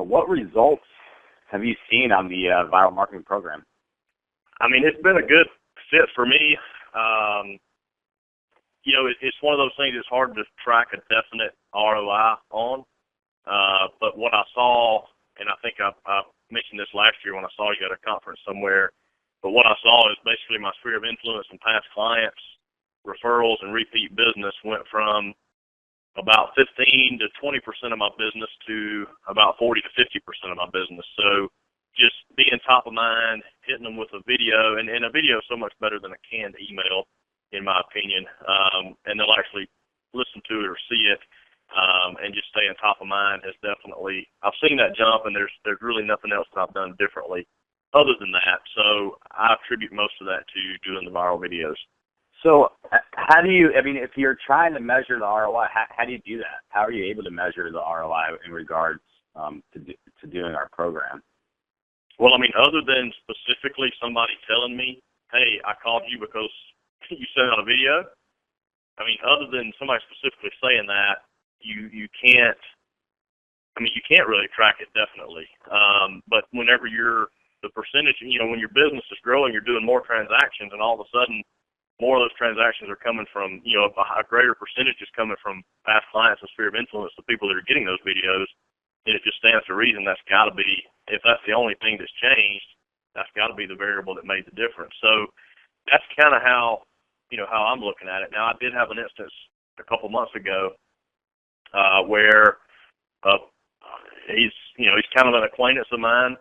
what results have you seen on the viral marketing program? I mean, it's been a good fit for me. It's one of those things that's hard to track a definite ROI on. But what I saw, and I think I mentioned this last year when I saw you at a conference somewhere, but what I saw is basically my sphere of influence and past clients, referrals, and repeat business went from about 15 to 20% of my business to about 40 to 50% of my business. So just being top of mind, hitting them with a video, and a video is so much better than a canned email, in my opinion, and they'll actually listen to it or see it, and just staying top of mind has definitely, I've seen that jump, and there's really nothing else that I've done differently other than that. So I attribute most of that to doing the viral videos. So how do you, if you're trying to measure the ROI, how do you do that? How are you able to measure the ROI in regards to doing our program? Well, other than specifically somebody telling me, hey, I called you because you sent out a video, other than somebody specifically saying that, you can't really track it, definitely. But whenever the percentage, when your business is growing, you're doing more transactions, and all of a sudden, more of those transactions are coming from, a greater percentage is coming from past clients and sphere of influence, the people that are getting those videos, and it just stands to reason that's got to be, if that's the only thing that's changed, that's got to be the variable that made the difference. So that's kind of how I'm looking at it. Now, I did have an instance a couple months ago where he's kind of an acquaintance of mine,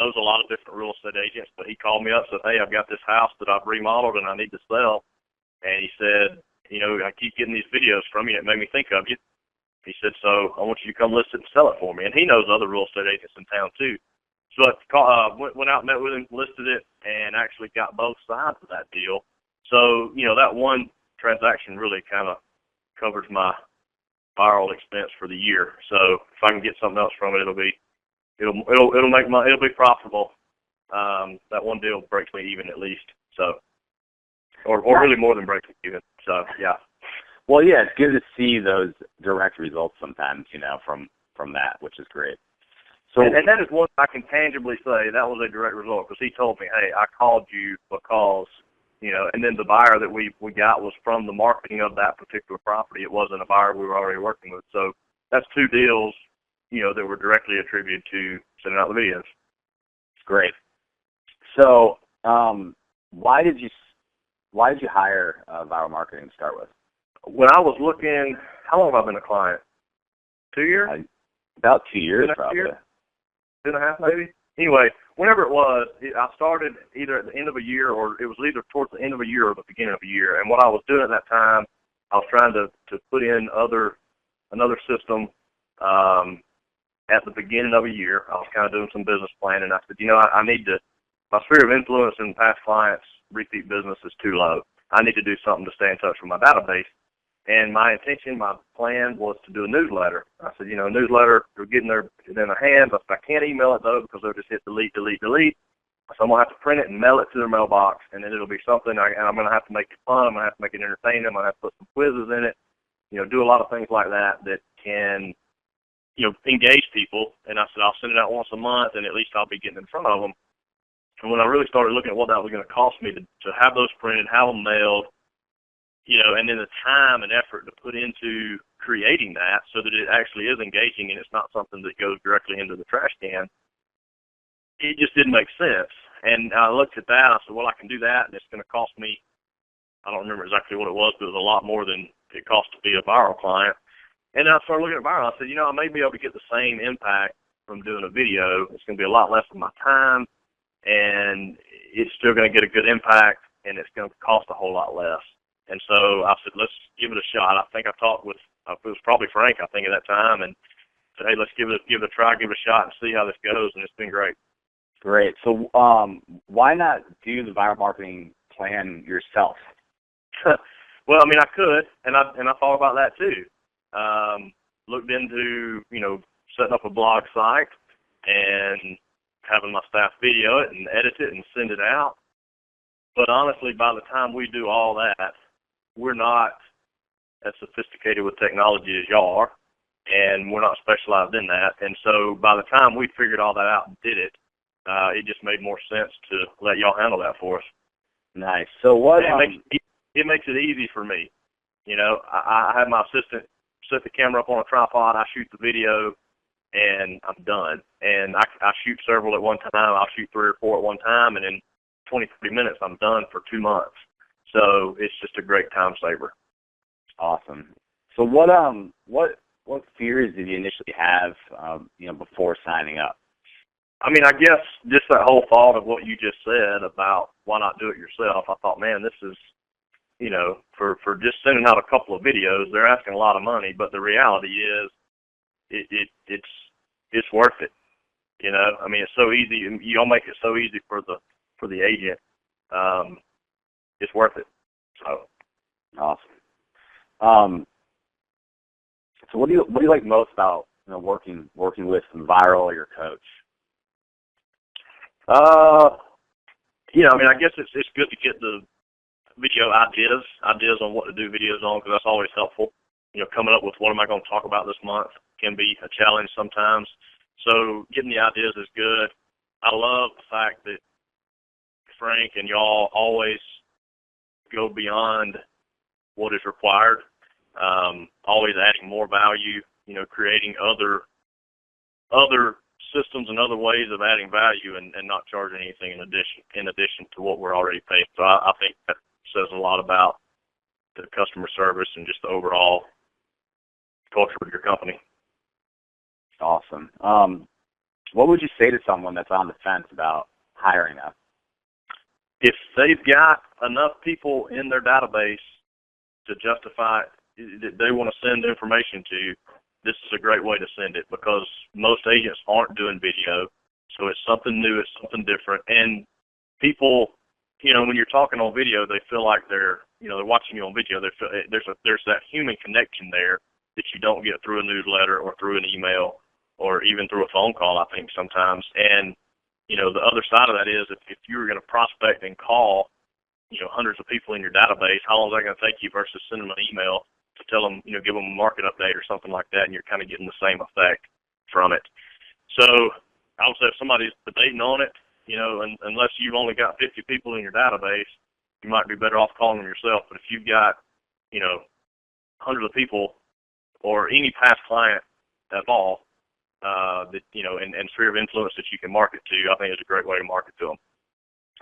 knows a lot of different real estate agents, but he called me up and said, hey, I've got this house that I've remodeled and I need to sell. And he said, I keep getting these videos from you. It made me think of you. He said, so I want you to come list it and sell it for me. And he knows other real estate agents in town too. So I went out and met with him, listed it, and actually got both sides of that deal. So, that one transaction really kind of covers my viral expense for the year. So if I can get something else from it, it'll be profitable. That one deal breaks me even at least. So, or really more than breaks me even. So yeah. Well, yeah, it's good to see those direct results sometimes, from that, which is great. So, and that is one I can tangibly say that was a direct result, because he told me, hey, I called you because, and then the buyer that we got was from the marketing of that particular property. It wasn't a buyer we were already working with. So that's two deals, that were directly attributed to sending out the videos. Great. So, why did you hire Viral Marketing to start with? When I was looking, how long have I been a client? 2 years? About 2 years, probably. 2.5, maybe? Anyway, whenever it was, I started either at the end of a year, or it was either towards the end of a year or the beginning of a year. And what I was doing at that time, I was trying to put in another system at the beginning of a year. I was kind of doing some business planning. I said, I need to, my sphere of influence and past clients, repeat business is too low. I need to do something to stay in touch with my database. And my intention, my plan was to do a newsletter. I said, a newsletter, they're getting in their hands. I can't email it, though, because they'll just hit delete, delete, delete. So I'm going to have to print it and mail it to their mailbox, and then it'll be something, and I'm going to have to make it fun. I'm going to have to make it entertaining. I'm going to have to put some quizzes in it, do a lot of things like that can, engage people. And I said, I'll send it out once a month, and at least I'll be getting in front of them. And when I really started looking at what that was going to cost me to have those printed, have them mailed, and then the time and effort to put into creating that so that it actually is engaging and it's not something that goes directly into the trash can, it just didn't make sense. And I looked at that, I said, well, I can do that, and it's going to cost me, I don't remember exactly what it was, but it was a lot more than it cost to be a viral client. And then I started looking at viral. I said, I may be able to get the same impact from doing a video. It's going to be a lot less of my time, and it's still going to get a good impact, and it's going to cost a whole lot less. And so I said, let's give it a shot. I think I talked with, it was probably Frank, I think, at that time, and said, hey, let's give it a try, give it a shot, and see how this goes, and it's been great. Great. So why not do the viral marketing plan yourself? Well, I could, and I thought about that too. Looked into, setting up a blog site and having my staff video it and edit it and send it out. But honestly, by the time we do all that, we're not as sophisticated with technology as y'all are. and we're not specialized in that. And so by the time we figured all that out and did it, it just made more sense to let y'all handle that for us. Nice. So what? It makes it easy for me. You know, I have my assistant set the camera up on a tripod. I shoot the video, and I'm done. And I shoot several at one time. I'll shoot 3 or 4 at one time, and in 20, 30 minutes, I'm done for 2 months. So it's just a great time saver. Awesome. So what fears did you initially have, before signing up? I mean, I guess just that whole thought of what you just said about why not do it yourself. I thought, man, this is, for just sending out a couple of videos, they're asking a lot of money, but the reality is it's worth it. I mean, it's so easy. Y'all make it so easy for the agent. It's worth it. So awesome. So what do you like most about working with Vyral or your coach? I mean, I guess it's good to get the video ideas on what to do videos on, because that's always helpful. Coming up with what am I going to talk about this month can be a challenge sometimes. So getting the ideas is good. I love the fact that Frank and y'all always go beyond what is required, always adding more value, creating other systems and other ways of adding value and not charging anything in addition to what we're already paying. So I think that says a lot about the customer service and just the overall culture of your company. Awesome. What would you say to someone that's on the fence about hiring us? If they've got enough people in their database to justify that they want to send information to, this is a great way to send it, because most agents aren't doing video. So it's something new, it's something different. And people, when you're talking on video, they feel like they're watching you on video. They feel, there's that human connection there that you don't get through a newsletter or through an email or even through a phone call, I think, sometimes. And, the other side of that is if you were going to prospect and call, hundreds of people in your database, how long is that going to take you versus sending them an email to tell them, give them a market update or something like that, and you're kind of getting the same effect from it. So I would say if somebody's debating on it, unless you've only got 50 people in your database, you might be better off calling them yourself. But if you've got, hundreds of people or any past client at all, that, and sphere of influence that you can market to, I think is a great way to market to them.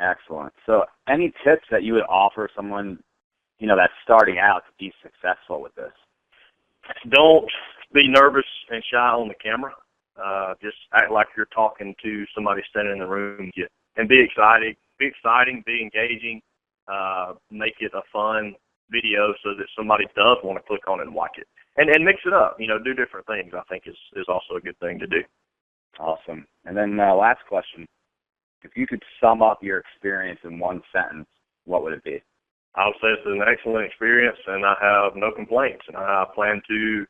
Excellent. So any tips that you would offer someone, that's starting out to be successful with this? Don't be nervous and shy on the camera. Just act like you're talking to somebody standing in the room with you, and be exciting, be engaging, make it a fun video so that somebody does want to click on it and watch it. And mix it up, do different things, I think is also a good thing to do. Awesome. And then last question. If you could sum up your experience in one sentence, what would it be? I would say it's an excellent experience, and I have no complaints. And I plan to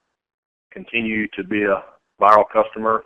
continue to be a Vyral customer